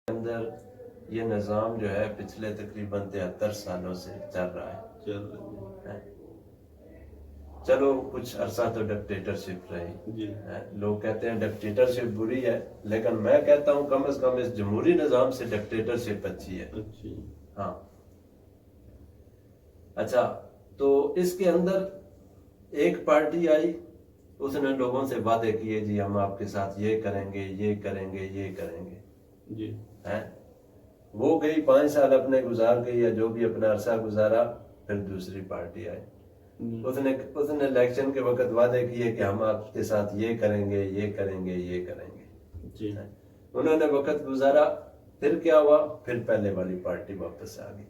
اندر یہ نظام جو ہے پچھلے تقریباً 73 سالوں سے چل رہا ہے. چلو کچھ عرصہ تو ڈکٹیٹرشپ رہی. لوگ کہتے ہیں ڈکٹیٹرشپ بری ہے، لیکن میں کہتا ہوں کم از کم اس جمہوری نظام سے ڈکٹیٹرشپ اچھی ہے. ہاں اچھا، تو اس کے اندر ایک پارٹی آئی، اس نے لوگوں سے وعدے کیے جی ہم آپ کے ساتھ یہ کریں گے یہ کریں گے یہ کریں گے جی. وہ گئی 5 سال اپنے گزار گئی یا جو بھی اپنا عرصہ گزارا، پھر دوسری پارٹی آئی. اس نے الیکشن کے وقت وعدے کیے کہ ہم آپ کے ساتھ یہ کریں گے یہ کریں گے یہ کریں گے جی. انہوں نے وقت گزارا، پھر کیا ہوا؟ پھر پہلے والی پارٹی واپس آ گئی.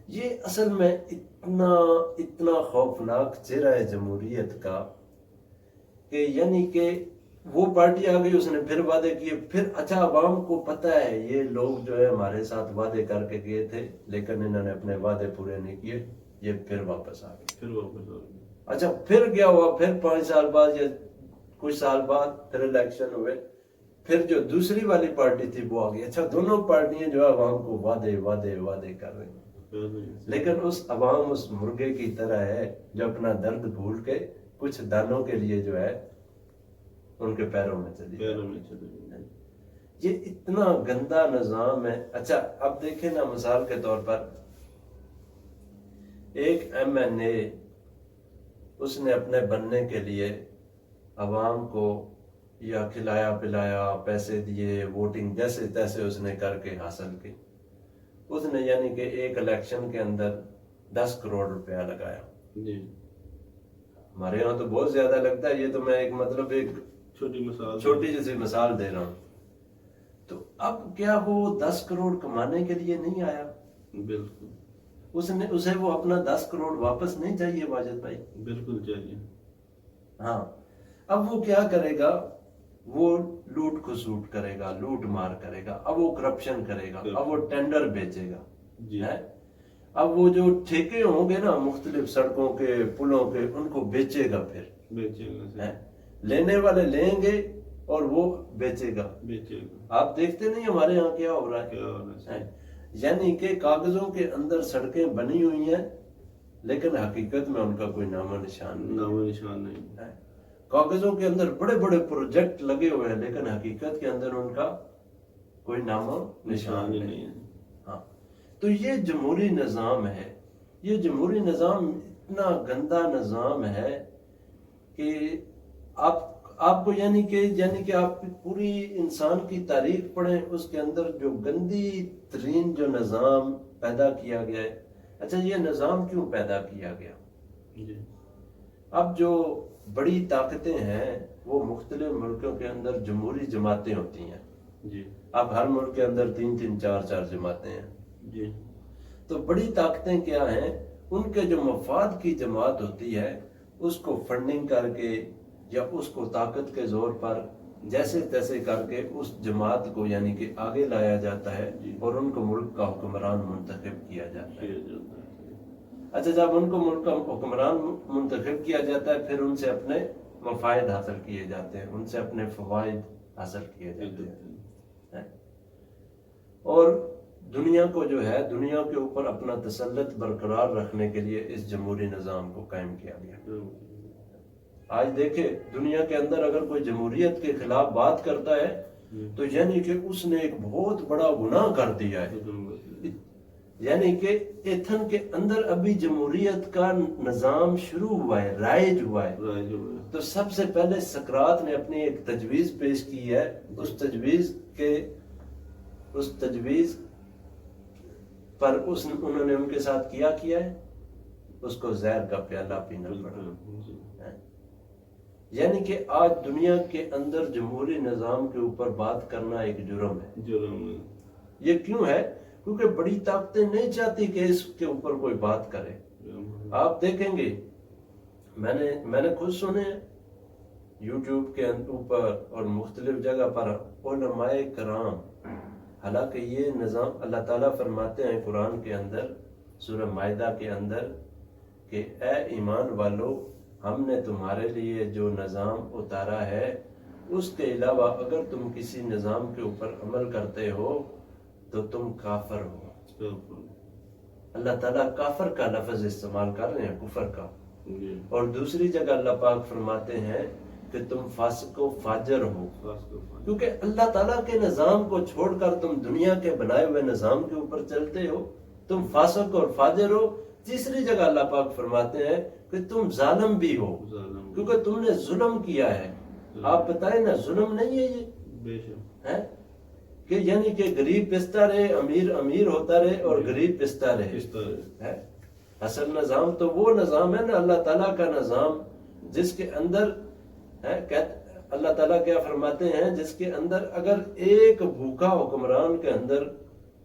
یہ اصل میں اتنا خوفناک چہرہ ہے جمہوریت کا کہ یعنی کہ وہ پارٹی آ گئی، اس نے پھر وعدے کیے، پھر اچھا عوام کو پتہ ہے یہ لوگ جو ہے ہمارے ساتھ وعدے کر کے گئے تھے لیکن انہوں نے اپنے وعدے پورے نہیں کیے، یہ پھر واپس آ گئے. اچھا پھر کیا ہوا؟ پھر 5 سال بعد یا کچھ سال بعد پھر الیکشن ہوئے، پھر جو دوسری والی پارٹی تھی وہ آ گئی. اچھا دونوں پارٹیاں جو ہے عوام کو وعدے وعدے وعدے کر رہی ہیں، لیکن اس عوام اس مرغے کی طرح ہے جو اپنا درد بھول کے کچھ دانوں کے لیے جو ہے ان کے پیروں میں چلی جائے. یہ اتنا گندا نظام ہے. اچھا اب دیکھیں نا، مثال کے طور پر ایک ایم این اے، اس نے اپنے بننے کے لیے عوام کو یا کھلایا پلایا، پیسے دیے، ووٹنگ جیسے تیسے اس نے کر کے حاصل کی. اس نے یعنی کہ ایک الیکشن کے اندر 10 کروڑ روپیہ لگایا. ہمارے یہاں تو بہت زیادہ لگتا ہے، یہ تو میں ایک مطلب ایک چھوٹی جیسی مثال دے رہا ہوں. تو اب کیا وہ 10 کروڑ کمانے کے لیے نہیں آیا؟ بالکل اسے وہ اپنا 10 کروڑ واپس نہیں چاہیے واجد بھائی؟ بالکل چاہیے. ہاں اب وہ کیا کرے گا؟ وہ لوٹ کھسوٹ کرے گا، لوٹ مار کرے گا، اب وہ کرپشن کرے گا، اب وہ ٹینڈر بیچے گا. اب وہ جو ٹھیکے ہوں گے نا مختلف سڑکوں کے پلوں کے، ان کو بیچے گا. پھر لینے والے لیں گے اور وہ بیچے گا. آپ دیکھتے نہیں ہمارے یہاں کیا ہو رہا ہے؟ یعنی کہ کاغذوں کے اندر سڑکیں بنی ہوئی ہیں لیکن حقیقت میں ان کا کوئی نام و نشان نہیں. کاغذوں کے اندر بڑے بڑے پروجیکٹ لگے ہوئے ہیں لیکن حقیقت کے اندر ان کا کوئی نام و نشان نہیں ہے. ہاں تو یہ جمہوری نظام ہے. یہ جمہوری نظام اتنا گندا نظام ہے کہ آپ کو یعنی کہ آپ پوری انسان کی تاریخ پڑھیں، اس کے اندر جو گندی ترین جو نظام پیدا کیا گیا ہے. اچھا یہ نظام کیوں پیدا کیا گیا؟ اب جو بڑی طاقتیں ہیں وہ مختلف ملکوں کے اندر جمہوری جماعتیں ہوتی ہیں. اب ہر ملک کے اندر 3 4 جماعتیں ہیں. تو بڑی طاقتیں کیا ہیں؟ ان کے جو مفاد کی جماعت ہوتی ہے اس کو فنڈنگ کر کے یا اس کو طاقت کے زور پر جیسے تیسے کر کے اس جماعت کو یعنی کہ آگے لایا جاتا ہے اور ان کو ملک کا حکمران منتخب کیا جاتا ہے. اچھا جب ان کو ملک کا حکمران منتخب کیا جاتا ہے پھر ان سے اپنے مفائد حاصل کیے جاتے ہیں، ان سے اپنے فوائد حاصل کیے جاتے ہیں. اور دنیا کو جو ہے دنیا کے اوپر اپنا تسلط برقرار رکھنے کے لیے اس جمہوری نظام کو قائم کیا گیا. آج دیکھیں دنیا کے اندر اگر کوئی جمہوریت کے خلاف بات کرتا ہے تو یعنی کہ اس نے ایک بہت بڑا گناہ کر دیا ہے. یعنی کہ ایتھن کے اندر ابھی جمہوریت کا نظام شروع ہوا ہے، رائج ہوا ہے. تو سب سے پہلے سقراط نے اپنی ایک تجویز پیش کی ہے. اس تجویز پر انہوں نے ان کے ساتھ کیا ہے، اس کو زہر کا پیالہ پینا پڑا. یعنی کہ آج دنیا کے اندر جمہوری نظام کے اوپر بات کرنا ایک جرم ہے. یہ کیوں ہے؟ کیونکہ بڑی طاقتیں نہیں چاہتی کہ اس کے اوپر کوئی بات کرے. آپ دیکھیں گے میں نے خود سنے یوٹیوب کے اوپر اور مختلف جگہ پر علماء کرام، حالانکہ یہ نظام اللہ تعالیٰ فرماتے ہیں قرآن کے اندر سورہ مائدہ کے اندر کہ اے ایمان والو، ہم نے تمہارے لیے جو نظام اتارا ہے اس کے علاوہ اگر تم کسی نظام کے اوپر عمل کرتے ہو تو تم کافر ہو. اللہ تعالیٰ کافر کا لفظ استعمال کر رہے ہیں، کفر کا. اور دوسری جگہ اللہ پاک فرماتے ہیں کہ تم فاسق و فاجر ہو، کیونکہ اللہ تعالیٰ کے نظام کو چھوڑ کر تم دنیا کے بنائے ہوئے نظام کے اوپر چلتے ہو، تم فاسق اور فاجر ہو. تیسری جگہ اللہ پاک فرماتے ہیں کہ تم ظالم بھی ہو، کیونکہ تم نے ظلم کیا ہے. آپ بتائیں نا، ظلم نہیں ہے یہ؟ ہے کہ یعنی کہ غریب پستا رہے، امیر امیر ہوتا رہے اور غریب پستا رہے. اصل نظام تو وہ نظام ہے نا، اللہ تعالیٰ کا نظام، جس کے اندر اللہ تعالیٰ کیا فرماتے ہیں، جس کے اندر اگر ایک بھوکا حکمران کے اندر،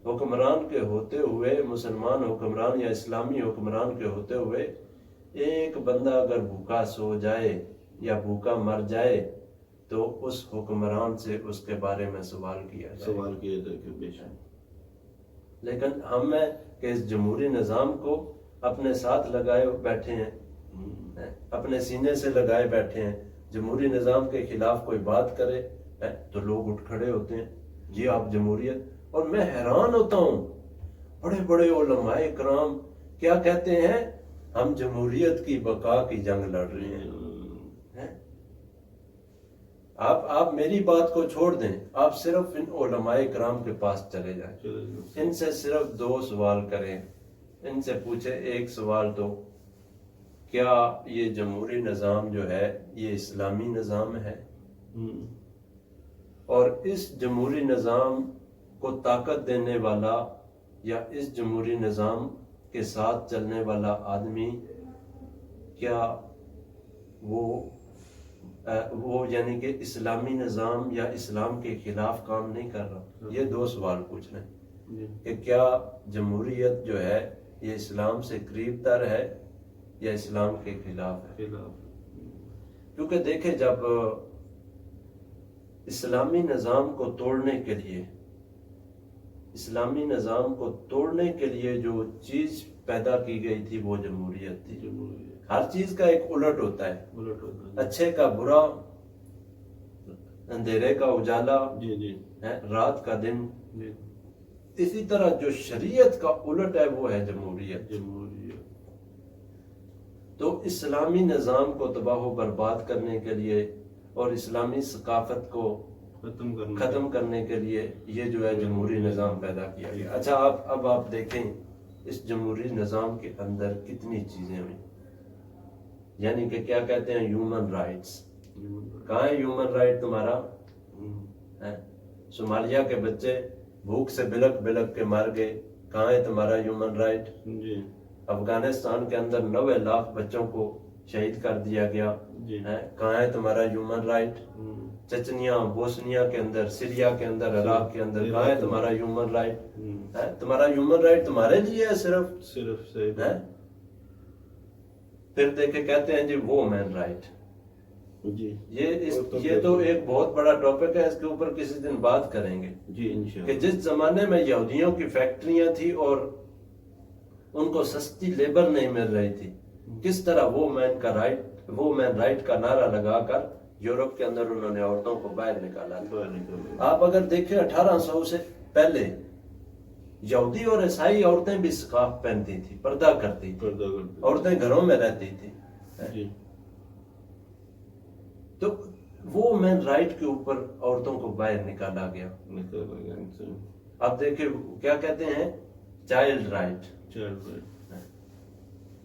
حکمران کے ہوتے ہوئے، مسلمان حکمران یا اسلامی حکمران کے ہوتے ہوئے ایک بندہ اگر بھوکا سو جائے یا بھوکا مر جائے تو اس حکمران سے اس کے بارے میں سوال کیا جائے کہ بے شک. لیکن ہم میں کہ اس جمہوری نظام کو اپنے ساتھ لگائے بیٹھے ہیں، اپنے سینے سے لگائے بیٹھے ہیں. جمہوری نظام کے خلاف کوئی بات کرے تو لوگ اٹھ کھڑے ہوتے ہیں، جی آپ جمہوریت. اور میں حیران ہوتا ہوں، بڑے بڑے علماء کرام کیا کہتے ہیں، ہم جمہوریت کی بقا کی جنگ لڑ رہے ہیں. آپ میری بات کو چھوڑ دیں، آپ صرف ان علماء کرام کے پاس چلے جائیں، ان سے صرف 2 سوال کریں، ان سے پوچھیں ایک سوال تو، کیا یہ جمہوری نظام جو ہے یہ اسلامی نظام ہے؟ اور اس جمہوری نظام کو طاقت دینے والا یا اس جمہوری نظام کے ساتھ چلنے والا آدمی، کیا وہ یعنی کہ اسلامی نظام یا اسلام کے خلاف کام نہیں کر رہا؟ یہ 2 سوال پوچھنے کہ کیا جمہوریت جو ہے یہ اسلام سے قریب تر ہے یا اسلام کے خلاف ہے. کیونکہ دیکھیں، جب اسلامی نظام کو توڑنے کے لیے، اسلامی نظام کو توڑنے کے لیے جو چیز پیدا کی گئی تھی وہ جمہوریت تھی. ہر چیز کا ایک الٹ ہوتا ہے، اچھے کا برا، اندھیرے کا اجالا، رات کا دن. اسی طرح جو شریعت کا الٹ ہے وہ ہے جمہوریت. تو اسلامی نظام کو تباہ و برباد کرنے کے لیے اور اسلامی ثقافت کو ختم کرنے کے لیے یہ جو ہے جمہوری نظام پیدا کیا گیا. اچھا، اب آپ دیکھیں اس جمہوری نظام کے اندر کتنی چیزیں ہوئی. یعنی کہ کیا کہتے ہیں، ہیومن رائٹس. کہاں ہے ہیومن رائٹ تمہارا؟ صومالیہ کے بچے بھوک سے بلک بلک کے مر گئے، کہاں ہے تمہارا ہیومن رائٹ؟ افغانستان کے اندر 90 لاکھ بچوں کو شہید کر دیا گیا، کہاں ہے تمہارا ہیومن رائٹ؟ چچنیا، بوسنیا کے اندر، سیریا کے اندر، عراق کے اندر، کہاں ہے تمہارا ہیومن رائٹ؟ تمہارا ہیومن رائٹ تمہارے لیے ہے صرف. پھر دیکھے کہتے ہیں جی وہ مین رائٹ. یہ تو ایک بہت بڑا ٹاپک ہے، اس کے اوپر کسی دن بات کریں گے کہ جس زمانے میں یہودیوں کی فیکٹریاں تھی اور ان کو سستی لیبر نہیں مل رہی تھی، کس طرح وہ مین رائٹ کا نعرہ لگا کر یورپ کے اندر انہوں نے عورتوں کو باہر نکالا. آپ اگر دیکھیں 1800 سے پہلے یہودی اور عیسائی عورتیں بھی سکارف پہنتی تھی، پردہ کرتی تھی، عورتیں گھروں میں رہتی تھی. تو وہ مین رائٹ کے اوپر عورتوں کو باہر نکالا گیا. اب دیکھیں کیا کہتے ہیں، چائلڈ رائٹ.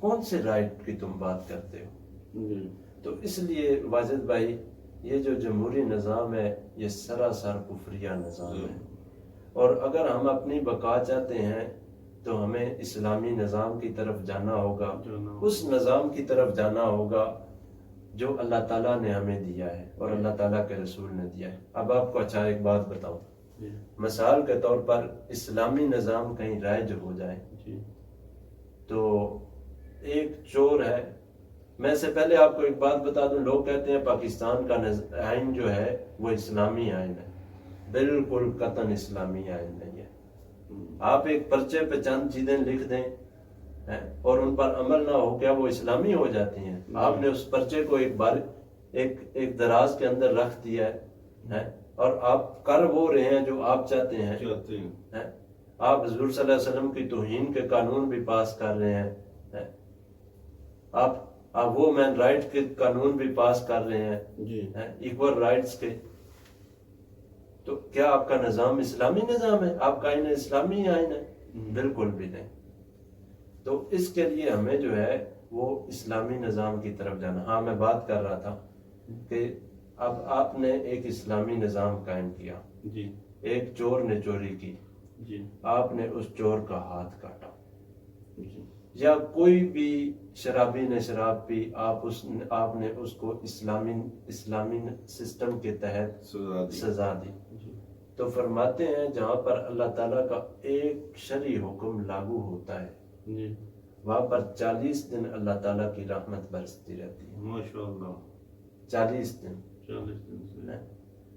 کون سے رائٹ کی تم بات کرتے ہو؟ تو اس لیے واجد بھائی، یہ جو جمہوری نظام ہے یہ سراسر کفریہ نظام ہے. اور اگر ہم اپنی بقا چاہتے ہیں تو ہمیں اسلامی نظام کی طرف جانا ہوگا، اس نظام کی طرف جانا ہوگا جو اللہ تعالیٰ نے ہمیں دیا ہے اور اللہ تعالیٰ کے رسول نے دیا ہے. اب آپ کو اچھا ایک بات بتاؤں، مثال کے طور پر اسلامی نظام کہیں رائج ہو جائے تو ایک چور ہے. میں سے پہلے آپ کو ایک بات بتا دوں، لوگ کہتے ہیں پاکستان کا آئین جو ہے وہ اسلامی آئین ہے. بالکل قطعاً اسلامی آئین نہیں ہے. آپ ایک پرچے پہ چند چیزیں لکھ دیں اور ان پر عمل نہ ہو، کیا وہ اسلامی ہو جاتی ہیں؟ آپ نے اس پرچے کو ایک دراز کے اندر رکھ دیا ہے اور آپ کر وہ رہے ہیں جو آپ چاہتے ہیں. آپ حضور صلی اللہ علیہ وسلم کی توہین کے قانون بھی پاس کر رہے ہیں، آپ وہ مین رائٹ کے قانون بھی پاس کر رہے ہیں، ایکول رائٹس کے. تو کیا آپ کا نظام اسلامی نظام ہے؟ آپ کا آئین اسلامی آئین ہے؟ بالکل بھی نہیں. تو اس کے لیے ہمیں جو ہے وہ اسلامی نظام کی طرف جانا. ہاں میں بات کر رہا تھا کہ اب آپ نے ایک اسلامی نظام قائم کیا، ایک چور نے چوری کی، آپ نے اس چور کا ہاتھ کاٹا، یا کوئی بھی شرابی نے شراب پی، آپ نے اس کو اسلامی سسٹم کے تحت سزا دی. تو فرماتے ہیں جہاں پر اللہ تعالیٰ کا ایک شرعی حکم لاگو ہوتا ہے وہاں پر 40 دن اللہ تعالیٰ کی رحمت برستی رہتی ہے. ماشاءاللہ 40 دن.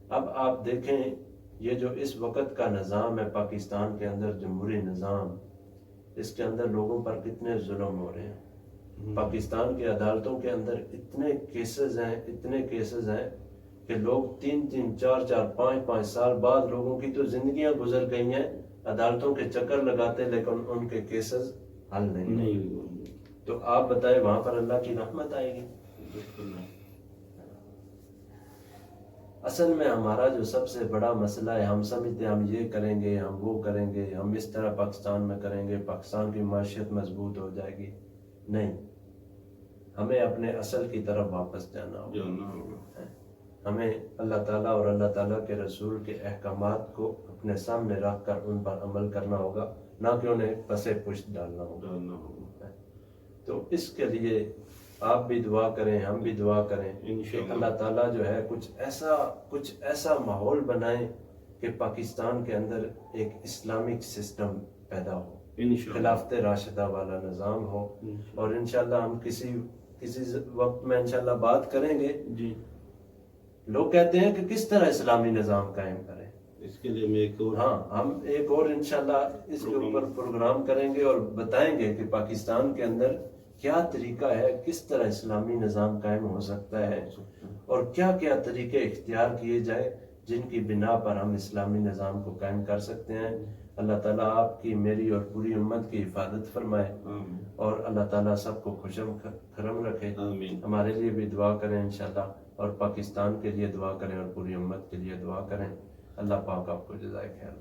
اب آپ دیکھیں یہ جو اس وقت کا نظام ہے پاکستان کے اندر، جمہوری نظام، اس کے اندر لوگوں پر کتنے ظلم ہو رہے ہیں. پاکستان کی عدالتوں کے اندر اتنے کیسز ہیں کہ لوگ 3 4 5 سال بعد لوگوں کی تو زندگیاں گزر گئی ہیں عدالتوں کے چکر لگاتے، لیکن ان کے کیسز حل نہیں. تو آپ بتائیں وہاں پر اللہ کی رحمت آئے گی؟ اصل میں ہمارا جو سب سے بڑا مسئلہ ہے، ہم سمجھتے ہیں ہم یہ کریں گے، ہم وہ کریں گے، ہم اس طرح پاکستان میں کریں گے، پاکستان کی معیشت مضبوط ہو جائے گی. نہیں، ہمیں اپنے اصل کی طرف واپس جانا ہوگا. ہمیں اللہ تعالیٰ اور اللہ تعالیٰ کے رسول کے احکامات کو اپنے سامنے رکھ کر ان پر عمل کرنا ہوگا، نہ کہ انہیں پسے پشت ڈالنا ہوگا. تو اس کے لیے آپ بھی دعا کریں، ہم بھی دعا کریں کہ اللہ تعالیٰ جو ہے کچھ ایسا ماحول بنائے کہ پاکستان کے اندر ایک اسلامک سسٹم پیدا ہو، خلافت راشدہ والا نظام ہو. اور انشاءاللہ ہم کسی وقت میں انشاءاللہ بات کریں گے. لوگ کہتے ہیں کہ کس طرح اسلامی نظام قائم کریں، اس کے لیے ہم ایک اور انشاءاللہ اس کے اوپر پروگرام کریں گے اور بتائیں گے کہ پاکستان کے اندر کیا طریقہ ہے، کس طرح اسلامی نظام قائم ہو سکتا ہے، اور کیا کیا طریقے اختیار کیے جائے جن کی بنا پر ہم اسلامی نظام کو قائم کر سکتے ہیں. اللہ تعالیٰ آپ کی، میری اور پوری امت کی حفاظت فرمائے، اور اللہ تعالیٰ سب کو خوشم خرم رکھے. ہمارے لیے بھی دعا کریں انشاءاللہ، اور پاکستان کے لیے دعا کریں اور پوری امت کے لیے دعا کریں. اللہ پاک آپ کو جزائے خیر.